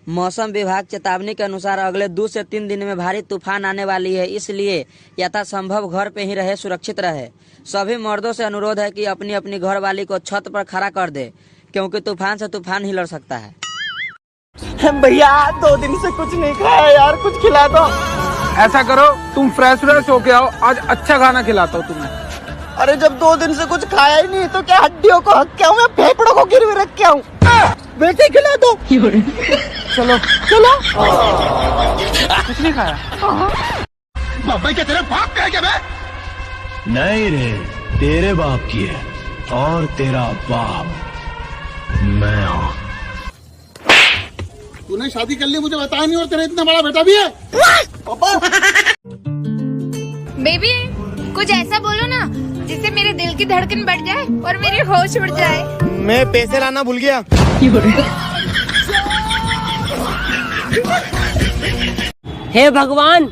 मौसम विभाग चेतावनी के अनुसार अगले 2 से 3 दिन में भारी तूफान आने वाली है, इसलिए यथासंभव घर पे ही रहे, सुरक्षित रहे। सभी मर्दों से अनुरोध है कि अपनी अपनी घर वाली को छत पर खड़ा कर दे, क्योंकि तूफान से तूफान ही लड़ सकता है। भैया 2 दिन से कुछ नहीं खाया यार, कुछ खिला दो। ऐसा करो, तुम फ्रेश होके आओ, आज अच्छा खाना खिलाता हूँ तुम्हें। अरे जब 2 दिन से कुछ खाया ही नहीं तो क्या हड्डियों को हक के आऊं या फेफड़ों को गिरवे रख के आऊं? वैसे खिला दो। चलो चलो। कुछ नहीं खाया? बाबा क्या तेरा बाप का है क्या? नहीं रे, तेरे बाप की है, और तेरा बाप मैं हूं। तूने शादी कर ली मुझे बताया नहीं, और तेरा इतना बड़ा बेटा भी है। पापा बेबी कुछ ऐसा बोलो ना जिससे मेरे दिल की धड़कन बढ़ जाए और मेरी होश उड़ जाए। मैं पैसे लाना भूल गया। हे भगवान,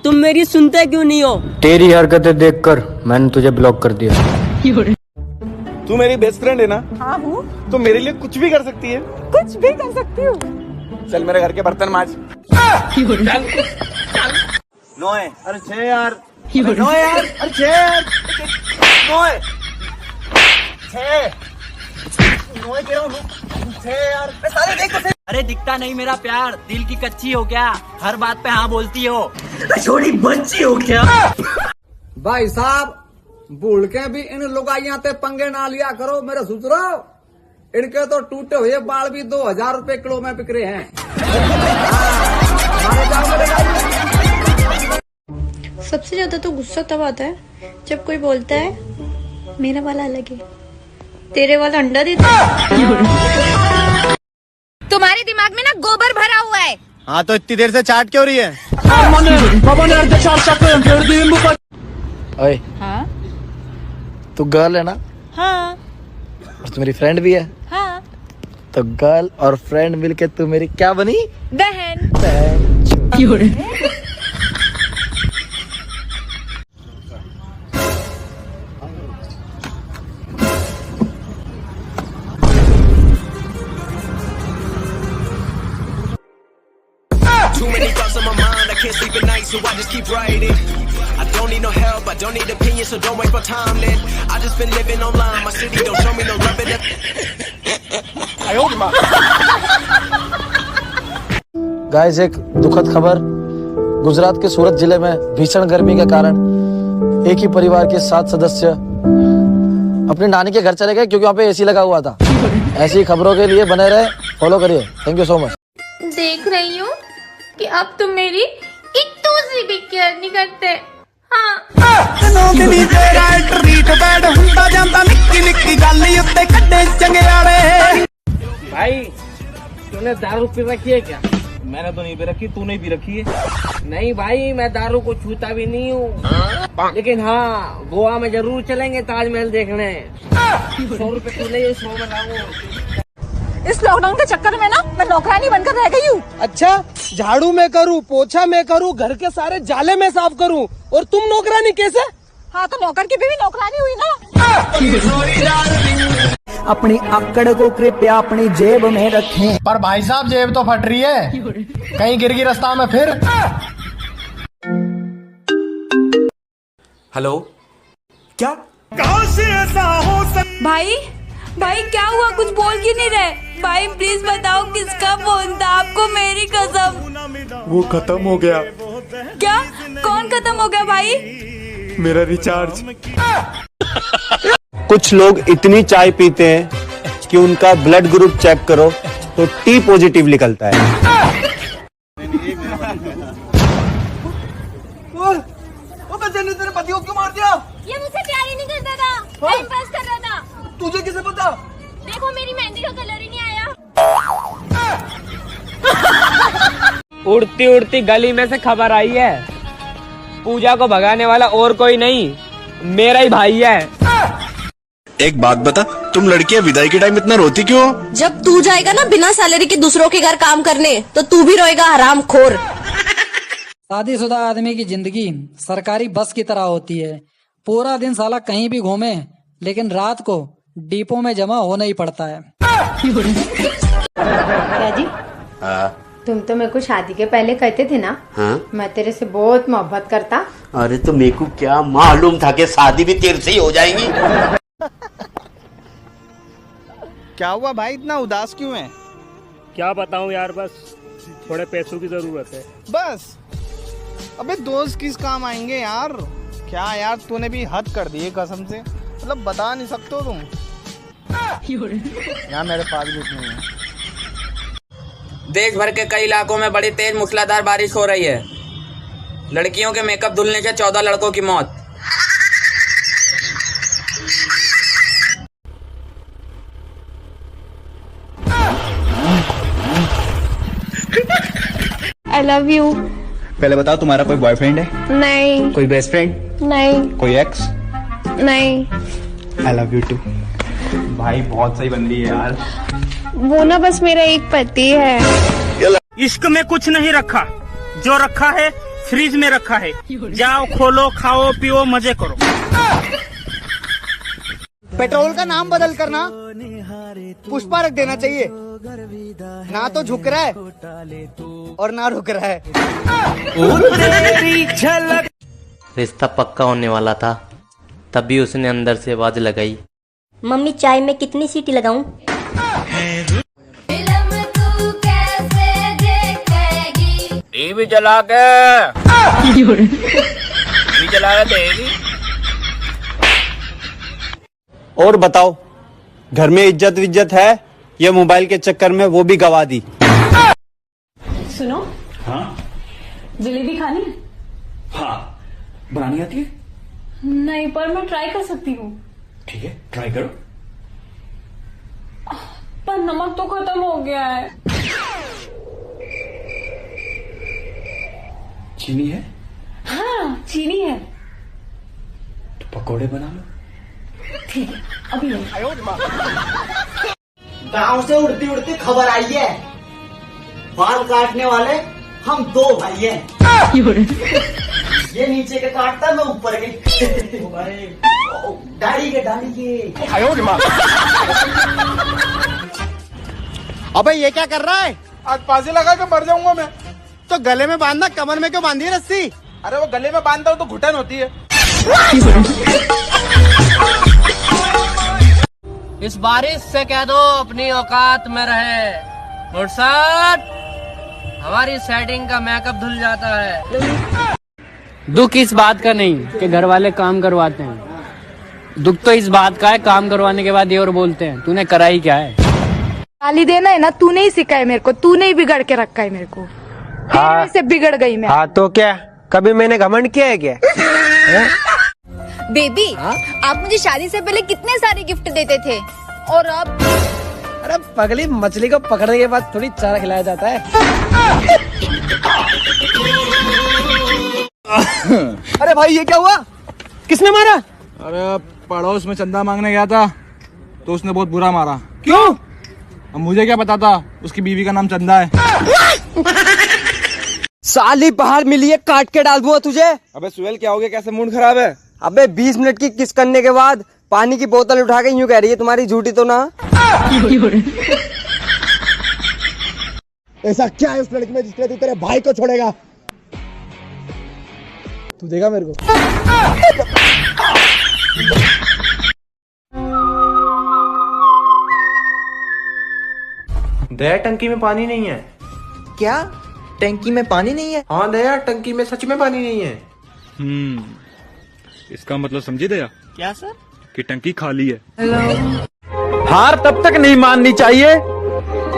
तुम मेरी सुनते क्यों नहीं हो? तेरी हरकतें देखकर मैंने तुझे ब्लॉक कर दिया। तू मेरी बेस्ट फ्रेंड है ना? हाँ हूँ। तो मेरे लिए कुछ भी कर सकती है? कुछ भी कर सकती हूँ। चल मेरे घर के बर्तन मांज। 9 है, अरे 6 यार। 9 यार, अरे 6 यार। 9 है, 6 कह रहा हूँ, 6 यार। सारे देख तो। अरे दिखता नहीं मेरा प्यार, दिल की कच्ची हो क्या? हर बात पे हाँ बोलती हो। छोटी बच्ची हो क्या? भाई साहब, भूल के भी इन लुगाइयां ते पंगे ना लिया करो मेरे सुतरो। इनके तो टूटे हुए बाल भी 2000 रुपए किलो में बिक रहे हैं। सबसे ज्यादा तो गुस्सा तब आता है जब कोई बोलता है मेरा वाला अलग है, तेरे वाला अंडा देता है। तुम्हारे दिमाग में ना गोबर भरा हुआ है। हाँ तो इतनी देर से चाट क्यों रही है? ओए, हाँ तू गर्ल है ना? हाँ और तू मेरी फ्रेंड भी है। हाँ। तो गर्ल और फ्रेंड मिलके तू मेरी क्या बनी? बहन। Too many thoughts on my mind, I can't sleep at night, so I just keep writing. I don't need no help, I don't need opinions, so don't waste my time then. I just been living online, my city don't show me no love in it. Guys, एक दुखद खबर। गुजरात के सूरत जिले में भीषण गर्मी के कारण एक ही परिवार के 7 सदस्य अपनी नानी के घर चले गए, क्योंकि वहाँ पे एसी लगा हुआ था। ऐसी खबरों के लिए बने रहे, फॉलो करिए। Thank you so much. देख रही हूँ कि अब तुम मेरी इतनी सी भी केयर नहीं करते। हाँ। भाई, तूने दारू पी रखी है क्या? मैंने तो नहीं पी रखी, तूने पी रखी है? नहीं भाई, मैं दारू को छूता भी नहीं हूँ, लेकिन हाँ गोवा में जरूर चलेंगे ताजमहल देखने। 100 रुपए तू नहीं, 100 में लाऊंगा। इस लॉकडाउन के चक्कर में ना मैं नौकरानी बनकर रह गई हूँ। अच्छा, झाड़ू मैं करूँ, पोछा मैं करूँ, घर के सारे जाले में साफ करूँ, और तुम नौकरानी कैसे? हाँ तो नौकर की भी नौकरानी हुई ना। अपनी अक्कड़ को कृपया अपनी जेब में रखें। पर भाई साहब, जेब तो फट रही है, कहीं गिर गई रास्ता में फिर। हेलो, क्या? कहाँ से ऐसा हो भाई भाई क्या हुआ, कुछ बोल क्यों नहीं रहे? भाई प्लीज बताओ किसका फोन था? आपको मेरी कसम। वो खत्म हो गया। क्या? कौन खत्म हो गया भाई? मेरा रिचार्ज। कुछ लोग इतनी चाय पीते हैं कि उनका ब्लड ग्रुप चेक करो तो टी पॉजिटिव निकलता है। तेरे पति को क्यों मार दिया? ये मुझसे प्यार ही नहीं करता था, टाइम पास कर रहा था। तुझे किसे पता? देखो मेरी मेहंदी का कलर ही नहीं आया। उड़ती उड़ती गली में से खबर आई है, पूजा को भगाने वाला और कोई नहीं, मेरा ही भाई है। एक बात बता, तुम लड़कियां विदाई के टाइम इतना रोती क्यों? जब तू जाएगा ना बिना सैलरी के दूसरों के घर काम करने, तो तू भी रोएगा हरामखोर। शादीशुदा आदमी की जिंदगी सरकारी बस की तरह होती है। पूरा दिन साला कहीं भी घूमे, लेकिन रात को डिपो में जमा होना ही पड़ता है। क्या जी? तुम तो मेरे को शादी के पहले कहते थे ना, हाँ? मैं तेरे से बहुत मोहब्बत करता। अरे तो मेरे को क्या मालूम था कि शादी भी तेरे से ही हो जाएगी। क्या हुआ भाई, इतना उदास क्यों है? क्या बताऊं यार, बस थोड़े पैसों की जरूरत है। बस? अबे दोस्त किस काम आएंगे यार? क्या यार, तूने भी हद कर दी है कसम से। मतलब बता नहीं सकते हो तुम। यार मेरे पास भी नहीं है। देश भर के कई इलाकों में बड़ी तेज मूसलाधार बारिश हो रही है। लड़कियों के मेकअप धुलने से 14 लड़कों की मौत। आई लव यू। पहले बताओ, तुम्हारा कोई बॉयफ्रेंड है? नहीं। कोई बेस्ट फ्रेंड? नहीं। कोई एक्स? नहीं। I love you too. भाई बहुत सही बंदी है यार। वो ना बस मेरा एक पति है। इश्क में कुछ नहीं रखा, जो रखा है फ्रिज में रखा है। जाओ खोलो, खाओ पियो, मजे करो। पेट्रोल का नाम बदल कर ना पुष्पा रख देना चाहिए। ना तो झुक रहा है और ना रुक रहा है। रिश्ता पक्का होने वाला था, तभी उसने अंदर से आवाज लगाई, मम्मी चाय में कितनी सीटी लगाऊं? टीवी चला के देगी। और बताओ, घर में इज्जत विज्जत है? ये मोबाइल के चक्कर में वो भी गवा दी। सुनो। हाँ जलेबी खानी है? हाँ, बनानी आती है? नहीं, पर मैं ट्राई कर सकती हूँ। ठीक है, ट्राई करो। पर नमक तो खत्म हो गया है। चीनी है? हाँ चीनी है। तो पकोड़े बना लो। ठीक है, अभी नहीं। गांव से उड़ती उड़ती खबर आई है, बाल काटने वाले हम 2 भाई हैं। ये नीचे के काटता, मैं ऊपर के। दाढ़ी के। अबे ये क्या कर रहा है? आज फांसी लगा के मर जाऊंगा मैं। तो गले में बांधना, कमर में क्यों बांधी है रस्सी? अरे वो गले में बांधता हूँ तो घुटन होती है। इस बारिश से कह दो अपनी औकात में रहे। मुर्शद, हमारी सेटिंग का मेकअप धुल जाता है। दुख इस बात का नहीं कि घर वाले काम करवाते हैं, दुख तो इस बात का है काम करवाने के बाद ये और बोलते हैं तूने करा ही क्या है। गाली देना है ना, तूने ही सिखाया मेरे को, तूने ही बिगड़ के रखा है मेरे को। हाँ, से बिगड़ गई मैं। हाँ तो क्या, कभी मैंने घमंड किया है क्या? बेबी, आप मुझे शादी से पहले कितने सारे गिफ्ट देते थे, और अब? अरे पगली, मछली को पकड़ने के बाद थोड़ी चारा खिलाया जाता है। अरे भाई ये क्या हुआ? किसने मारा? अरे पड़ोस में चंदा मांगने गया था तो उसने बहुत बुरा मारा। क्यों? अब मुझे क्या पता था उसकी बीवी का नाम चंदा है। साली बाहर मिली है, काट के डाल दूंगा तुझे। अबे सुहेल, क्या हो गया? कैसे मूड खराब है? अबे 20 मिनट की किस करने के बाद पानी की बोतल उठा के यूं कह रही है तुम्हारी झूठी तो ना। ऐसा क्या है उस लड़की में जिसने तू तेरे भाई को छोड़ेगा? तू देगा मेरे को? दया, टंकी में पानी नहीं है। क्या? टंकी में पानी नहीं है? हाँ दया, टंकी में सच में पानी नहीं है। इसका मतलब समझी दया? क्या सर? कि टंकी खाली है। हार तब तक नहीं माननी चाहिए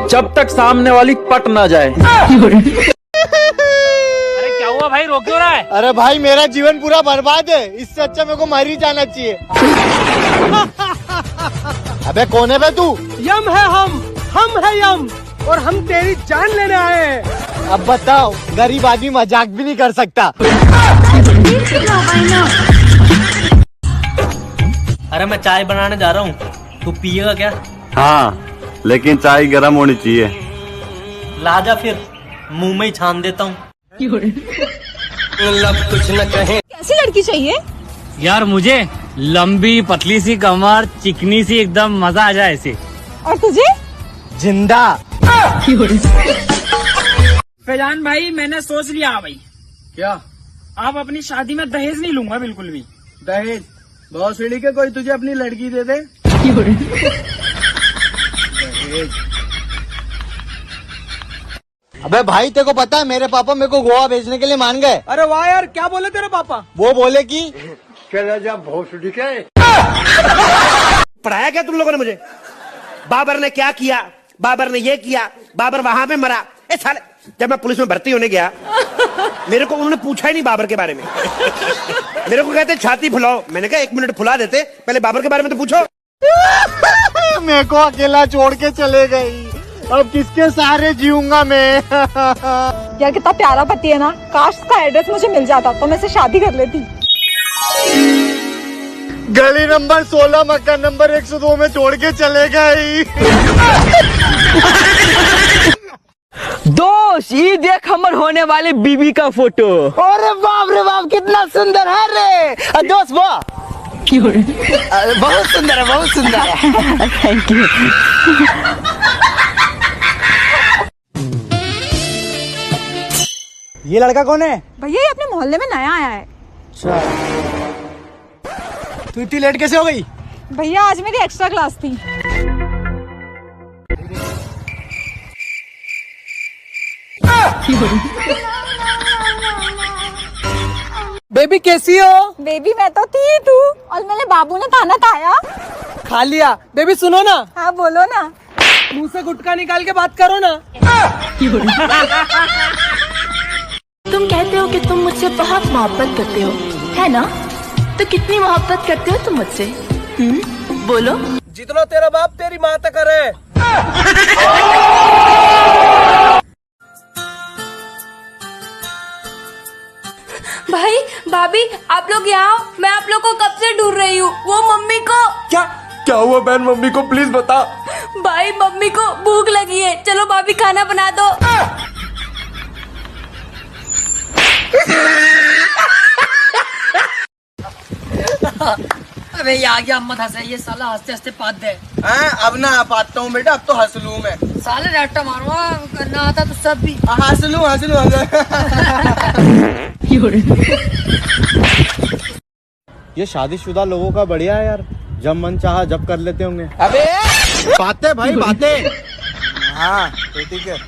जब तक सामने वाली पट ना जाए। अरे क्या हुआ भाई, रो क्यों रहा है? अरे भाई मेरा जीवन पूरा बर्बाद है, इससे अच्छा मेरे को मर ही जाना चाहिए। अबे कौन है बे तू? यम है हम है यम, और हम तेरी जान लेने आए हैं। अब बताओ, गरीब आदमी मजाक भी नहीं कर सकता। अरे मैं चाय बनाने जा रहा हूँ, तू पिएगा क्या? हाँ, लेकिन चाय गर्म होनी चाहिए। लाजा फिर, मुंह में ही छान देता हूँ। कुछ न कहे। कैसी लड़की चाहिए? यार मुझे लंबी पतली सी कमर, चिकनी सी, एकदम मजा आ जाए ऐसे। और तुझे? जिंदा। फैजान भाई मैंने सोच लिया भाई। क्या? आप अपनी शादी में दहेज नहीं लूंगा बिल्कुल भी। दहेज? बहुत सीढ़ी के कोई तुझे अपनी लड़की दे दे। अबे भाई तेरे को पता है मेरे पापा मेरे को गोवा भेजने के लिए मान गए। अरे वाह यार, क्या बोले तेरे पापा? वो बोले कि चला जा भोसड़ी के। पढ़ाया क्या तुम लोगों ने मुझे? बाबर ने क्या किया, बाबर ने ये किया, बाबर वहां पे मरा। ए साले, जब मैं पुलिस में भर्ती होने गया मेरे को उन्होंने पूछा ही नहीं बाबर के बारे में। मेरे को कहते छाती फुलाओ, मैंने कहा 1 मिनट फुला देते, पहले बाबर के बारे में तो पूछो। मेरे को अकेला छोड़ के चले गई, अब किसके सहारे जीऊंगा मैं। यार कितना प्यारा पति है ना, काश उसका एड्रेस मुझे मिल जाता तो मैं इससे शादी कर लेती। गली नंबर 16 मकान नंबर 102 में छोड़ के चले गई। दोस्त ये देख हमर होने वाले बीबी का फोटो। अरे बाप रे बाप, कितना सुंदर है रे दोस्त। वाह बहुत सुंदर है, बहुत सुंदर है। Thank you. ये लड़का कौन है? भैया ये अपने मोहल्ले में नया आया है। तू इतनी लेट कैसे हो गई? भैया आज मेरी एक्स्ट्रा क्लास थी। बेबी कैसी हो? बेबी मैं तो थी तू, और मेरे बाबू ने खाना खाया। खा लिया। बेबी सुनो ना। हाँ बोलो ना। मुंह से गुटखा निकाल के बात करो ना। तुम कहते हो कि तुम मुझसे बहुत मोहब्बत करते हो, है ना? तो कितनी मोहब्बत करते हो तुम मुझसे? बोलो। जितना तेरा बाप तेरी माँ तक करे। भाई भाभी आप लोग यहाँ आओ, मैं आप लोग को कब से ढूंढ रही हूँ। वो मम्मी को। क्या हुआ बहन? मम्मी को प्लीज बता। भाई मम्मी को भूख लगी है, चलो भाभी खाना बना दो। अबे ये आ गया, मत हंसे, ये साला हंसते हंसते पात दे। अब ना पाता हूँ बेटा, अब तो हंस लूँ मैं। साले रट्टा मारूंगा, करना आता तो सब भी। हंस लूँ हंस लूँ। ये शादीशुदा लोगों का बढ़िया है यार, जब मन चाहा जब कर लेते होंगे। अबे बातें भाई बातें। हाँ तो ठीक है।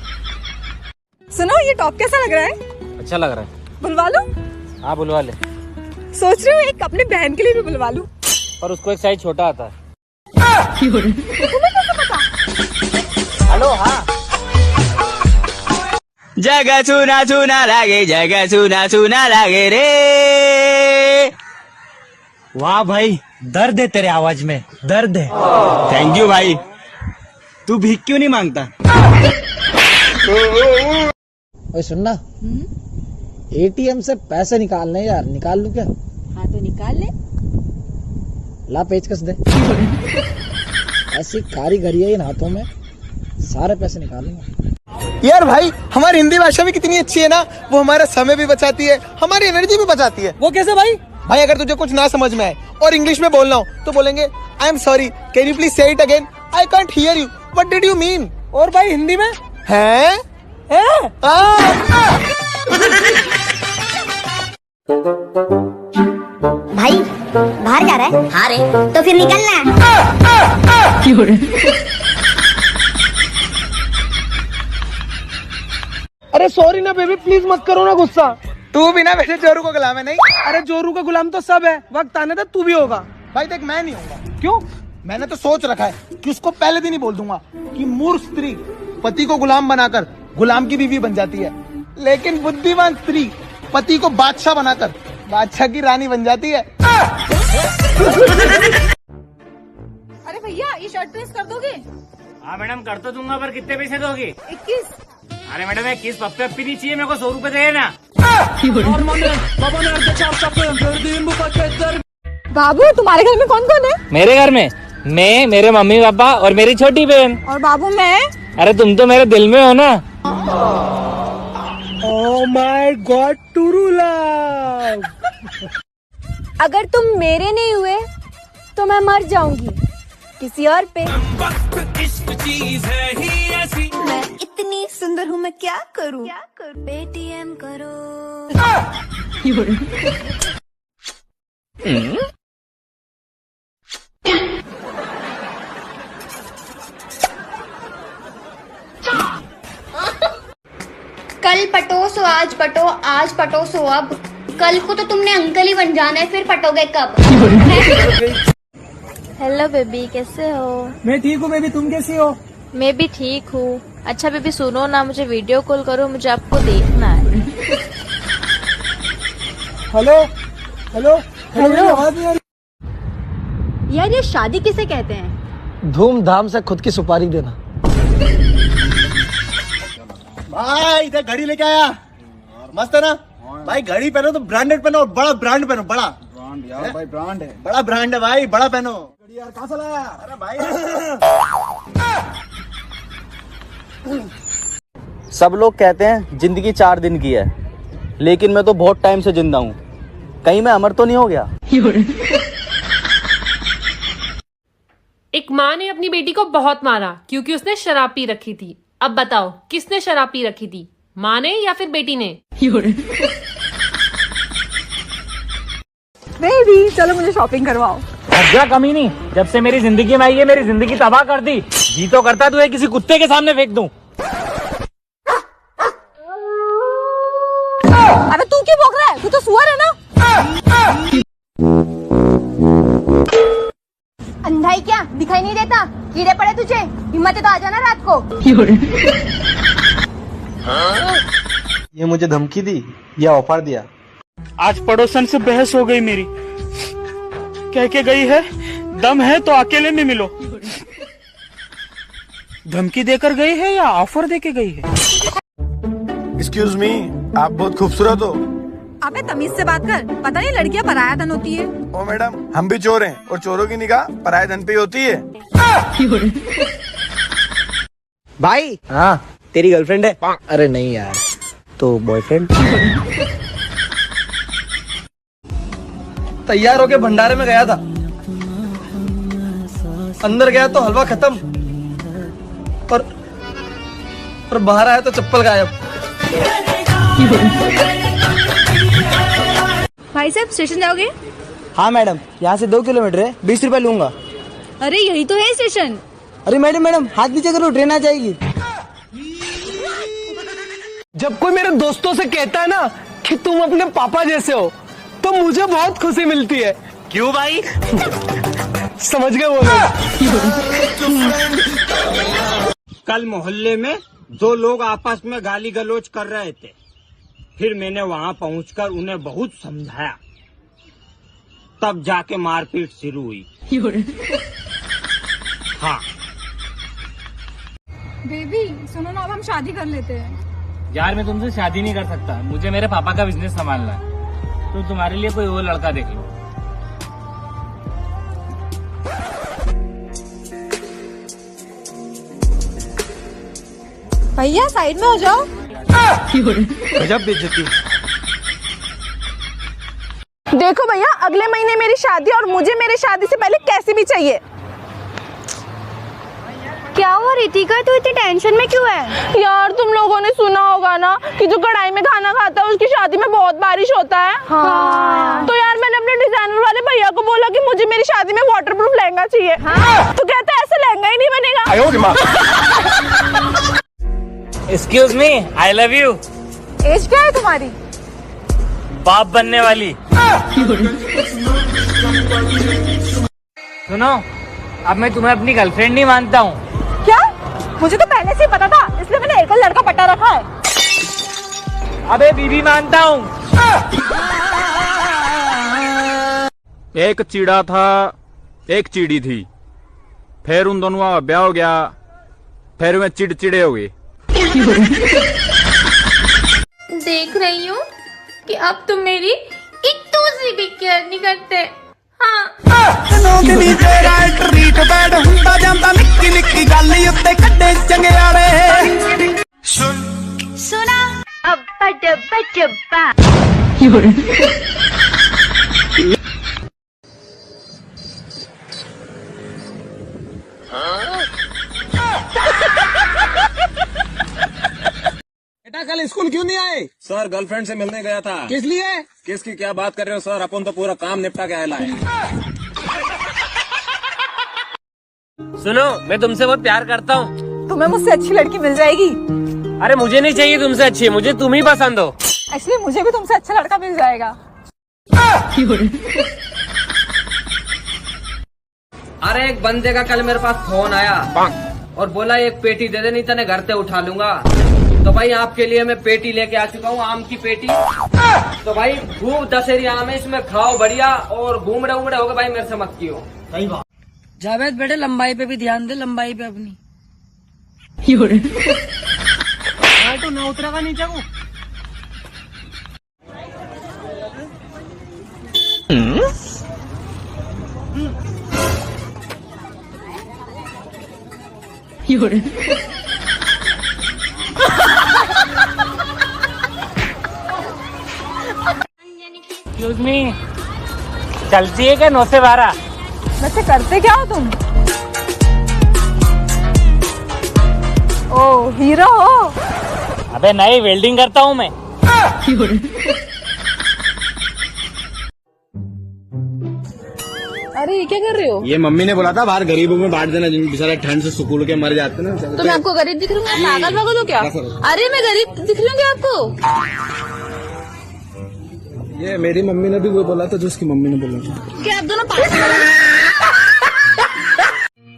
सुनो ये टॉप कैसा लग रहा है? अच्छा लग रहा है। बुलवा लो। हाँ बुलवा ले, सोच रही हूँ एक अपने बहन के लिए भी बुलवा लूं। पर उसको एक साइज छोटा आता है। हेलो हाँ। जगह चुना चुना लागे, जगह चुना चुना लागे रे। वाह भाई, दर्द है तेरे आवाज में, दर्द है। थैंक यू भाई। तू भीख क्यों नहीं मांगता? ओए सुनना, एटीएम से पैसे निकालने यार, निकाल लूं क्या? हाँ तो निकाल ले। ला पेचकस दे। ऐसी कारीगरी है इन हाथों में, सारे पैसे निकाल लूंगा। यार भाई हमारी हिंदी भाषा भी कितनी अच्छी है ना, वो हमारा समय भी बचाती है, हमारी एनर्जी भी बचाती है। वो कैसे भाई? भाई अगर तुझे कुछ ना समझ में आए और इंग्लिश में बोलना हो तो बोलेंगे I am sorry, can you please say it again, I can't hear you, what did you mean. और भाई हिंदी में है? भाई बाहर जा रहा है? हाँ रे, तो फिर निकलना। अरे सॉरी ना बेबी, प्लीज मत करो ना गुस्सा। तू भी ना वैसे जोरू को गुलाम है नहीं? अरे जोरू का गुलाम तो सब है, वक्त आने तक तू भी होगा। भाई देख मैं नहीं होगा। क्यों? मैंने तो सोच रखा है कि उसको पहले दिन ही बोल दूंगा कि मूर्ख स्त्री पति को गुलाम बनाकर गुलाम की बीवी बन जाती है, लेकिन बुद्धिमान स्त्री पति को बादशाह बनाकर बादशाह की रानी बन जाती है। अरे भैया ये शर्ट प्रेस कर दोगे? हाँ मैडम कर तो दूंगा, पर कितने पैसे दोगे? 21। अरे मैडम 21 पप्पे अपी नहीं चाहिए, मेरे को 100 रुपए दे ना। बाबू तुम्हारे घर में कौन कौन है? मेरे घर में मैं, मेरे मम्मी पापा और मेरी छोटी बहन। और बाबू मैं। अरे तुम तो मेरे दिल में हो ना। Oh my God, true love. अगर तुम मेरे नहीं हुए तो मैं मर जाऊंगी किसी और पे। चीज है ही ऐसी। मैं इतनी सुंदर हूँ, मैं क्या करूँ? पेटीएम करो। कल पटो सो आज पटो, आज पटो सो अब। कल को तो तुमने अंकल ही बन जाना है, फिर पटोगे कब? हेलो बेबी, कैसे हो? मैं ठीक हूँ बेबी, तुम कैसी हो? मैं भी ठीक हूँ। अच्छा बेबी सुनो ना, मुझे वीडियो कॉल करो, मुझे आपको देखना है। Hello hello hello. आवाज नहीं आ रही। यार ये शादी किसे कहते हैं? धूमधाम से खुद की सुपारी देना। भाई इधर घड़ी लेके आया, मस्त है ना भाई? घड़ी पहनो तो ब्रांडेड पहनो, और बड़ा ब्रांड पहनो, बड़ा ब्रांड यार भाई, ब्रांड है, बड़ा ब्रांड है भाई, बड़ा पहनो। घड़ी यार कहाँ से लाया? अरे भाई सब लोग कहते हैं जिंदगी 4 दिन की है, लेकिन मैं तो बहुत टाइम से जिंदा हूँ। कहीं मैं अमर तो नहीं हो गया? एक माँ ने अपनी बेटी को बहुत मारा क्योंकि उसने शराब पी रखी थी। अब बताओ किसने शराब पी रखी थी, माँ ने या फिर बेटी ने? बेबी चलो मुझे शॉपिंग करवाओ। क्या कमी नहीं, जब से मेरी जिंदगी में आई है मेरी जिंदगी तबाह कर दी। जी तो करता तुझे किसी कुत्ते के सामने फेंक दूं। अरे तू क्यों भौंक रहा है? तू तो सुअर है ना। अंधा ही क्या, दिखाई नहीं देता? कीड़े पड़े तुझे? हिम्मत है तो आ जाना रात को। ये मुझे धमकी दी या ऑफर दिया? आज पड़ोसन से बहस हो गई मेरी, कह के गई है दम है तो अकेले में मिलो। धमकी देकर गई है या ऑफर देके गई है? एक्सक्यूज मी, आप बहुत खूबसूरत हो। अबे तमीज से बात कर, पता नहीं लड़कियां पराया धन होती है। ओ मैडम, हम भी चोर हैं और चोरों की निगाह पराये धन पे ही होती है। भाई हाँ, तेरी गर्लफ्रेंड है? अरे नहीं यार, तो बॉयफ्रेंड? तैयार होके भंडारे में गया था, अंदर गया तो हलवा खत्म, और बाहर आया तो चप्पल गायब। भाई साहब स्टेशन जाओगे? हाँ मैडम, यहाँ से 2 किलोमीटर है, 20 रुपए लूंगा। अरे यही तो है स्टेशन। अरे मैडम हाथ नीचे करो, ट्रेन आ जाएगी। जब कोई मेरे दोस्तों से कहता है ना कि तुम अपने पापा जैसे हो, तो मुझे बहुत खुशी मिलती है। क्यों भाई? समझ गए वो लोग। कल मोहल्ले में 2 लोग आपस में गाली गलौज कर रहे थे, फिर मैंने वहां पहुंचकर उन्हें बहुत समझाया, तब जाके मारपीट शुरू हुई। हाँ बेबी सुनो ना, अब हम शादी कर लेते हैं। यार मैं तुमसे शादी नहीं कर सकता, मुझे मेरे पापा का बिजनेस संभालना है। तो तुम्हारे लिए कोई और लड़का देख लो। भैया साइड में हो जाओ। गजब बेइज्जती। देखो भैया, अगले महीने मेरी शादी और मुझे मेरी शादी से पहले कैसे भी चाहिए। क्या हुआ रितिका, तू इतनी टेंशन में क्यों है? यार तुम लोगों ने सुना होगा ना कि जो कढ़ाई में खाना खाता है उसकी शादी में बहुत बारिश होता है। हाँ। तो यार मैंने अपने डिजाइनर वाले भैया को बोला कि मुझे मेरी शादी में वाटरप्रूफ लहंगा चाहिए। हाँ। तो कहता है ऐसे लहंगा ही नहीं बनेगा। Excuse me, I love you. Age क्या है तुम्हारी? बाप बनने वाली। सुनो, अब मैं तुम्हें अपनी गर्लफ्रेंड नहीं मानता हूँ। क्या? मुझे तो पहले से ही पता था, इसलिए मैंने एक लड़का पटा रखा है। अबे बीबी मानता हूँ। एक चिड़ा था, एक चिड़ी थी, फिर उन दोनों का ब्याह हो गया, फिर वे चिड़चिड़े हो गए। देख रही हूँ कि अब तुम मेरी इतू सी भी केयर नहीं करते। हाँ। सुना अब्बा डब्बा डब्बा। कल स्कूल क्यों नहीं आए? सर गर्लफ्रेंड से मिलने गया था। किस लिए? किसकी क्या बात कर रहे हो सर, अपन तो पूरा काम निपटा के आया है। सुनो, मैं तुमसे बहुत प्यार करता हूँ। तुम्हें मुझसे अच्छी लड़की मिल जाएगी। अरे मुझे नहीं चाहिए तुमसे अच्छी, मुझे तुम ही पसंद हो। एक्चुअली मुझे भी तुमसे अच्छा लड़का मिल जाएगा। अरे एक बंदे का कल मेरे पास फोन आया और बोला एक पेटी दे दे, नहीं तने घर से उठा लूंगा। तो भाई आपके लिए मैं पेटी लेके आ चुका हूँ, आम की पेटी। तो भाई खूब दशहरी आम है, इसमें खाओ बढ़िया और घूमड़े उमड़े होगे भाई, मेरे से मत कियो। सही बात। जावेद बेटे लंबाई पे भी ध्यान दे, लंबाई पे अपनी। तो ना उतरेगा नीचे को। एक्सक्यूज मी, चलती है क्या 9 से 12? वैसे करते क्या हो तुम? ओ हीरो हो? अबे नहीं, वेल्डिंग करता हूँ मैं। अरे ये क्या कर रहे हो? ये मम्मी ने बोला था बाहर गरीबों में बांट देना, जिन बेचारे ठंड से सुकूल के मर जाते ना। तो मैं आपको गरीब दिख रही हूँ? पागल वागल हो क्या? अरे मैं गरीब दिख रही हूँ क्या आपको? ये मेरी मम्मी ने भी वो बोला था जो उसकी मम्मी ने बोला था। क्या आप दोनों पागल?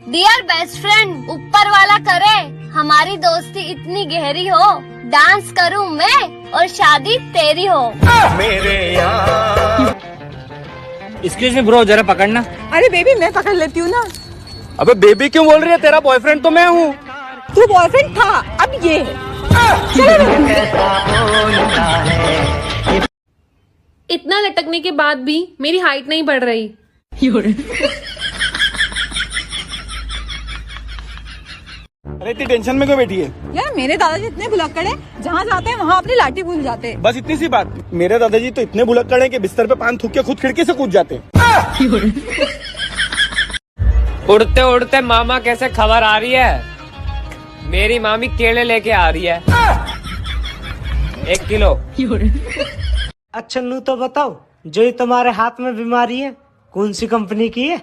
डियर बेस्ट फ्रेंड, ऊपर वाला करे हमारी दोस्ती इतनी गहरी हो, डांस करूं मैं और शादी तेरी हो। मेरे यार। एक्सक्यूज मी ब्रो, जरा पकड़ना। अरे बेबी मैं पकड़ लेती हूँ ना। अबे बेबी क्यों बोल रही है, तेरा बॉयफ्रेंड तो मैं हूँ। तू बॉयफ्रेंड था, अब ये है। इतना लटकने के बाद भी मेरी हाइट नहीं बढ़ रही। अरे इतनी टेंशन में क्यों बैठी है? यार मेरे दादाजी इतने भुलक्कड़ हैं, जहाँ जाते हैं वहाँ अपनी लाठी भूल जाते हैं। बस इतनी सी बात। मेरे दादाजी तो इतने भुलक्कड़ हैं कि बिस्तर पे पान थूक के खुद खिड़की से कूद जाते हैं। उड़ते उड़ते मामा कैसे खबर आ रही है? मेरी मामी केले लेके आ रही है 1 किलो। अच्छा नू तो बताओ, जो ये तुम्हारे हाथ में बीमारी है कौन सी कंपनी की है?